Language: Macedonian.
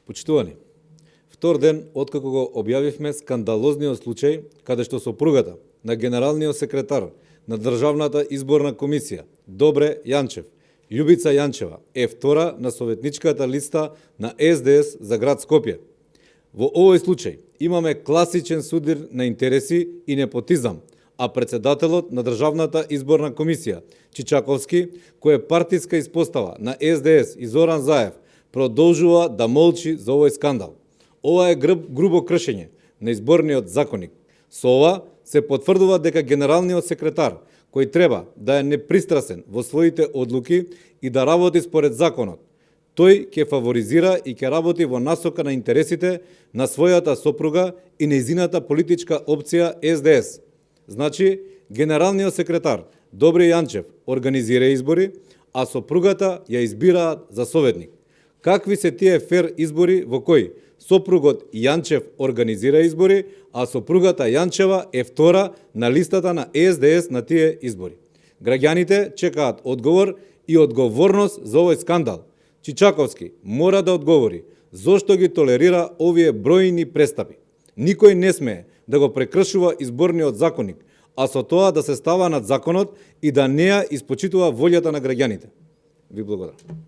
Почитувани, втор ден откако го објавивме скандалозниот случај каде што сопругата на генералниот секретар на Државната изборна комисија Добре Јанчев, Љубица Јанчева, е втора на советничката листа на СДС за град Скопје. Во овој случај имаме класичен судир на интереси и непотизам, а председателот на Државната изборна комисија Чичаковски, кој е партиска испостава на СДС и Зоран Заев, продолжува да молчи за овој скандал. Ова е грубо кршење на изборниот законник. Со ова се потврдува дека генералниот секретар, кој треба да е непристрасен во своите одлуки и да работи според законот, тој ќе фаворизира и ќе работи во насока на интересите на својата сопруга и нејзината политичка опција СДС. Значи, генералниот секретар Добре Јанчев организира избори, а сопругата ја избираат за советник. Какви се тие фер избори во кои сопругот Јанчев организира избори, а сопругата Јанчева е втора на листата на СДС на тие избори? Граѓаните чекаат одговор и одговорност за овој скандал. Чичаковски мора да одговори зошто ги толерира овие бројни престапи. Никој не смее да го прекршува изборниот законник, а со тоа да се става над законот и да не ја испочитува волјата на граѓаните. Ви благодарам.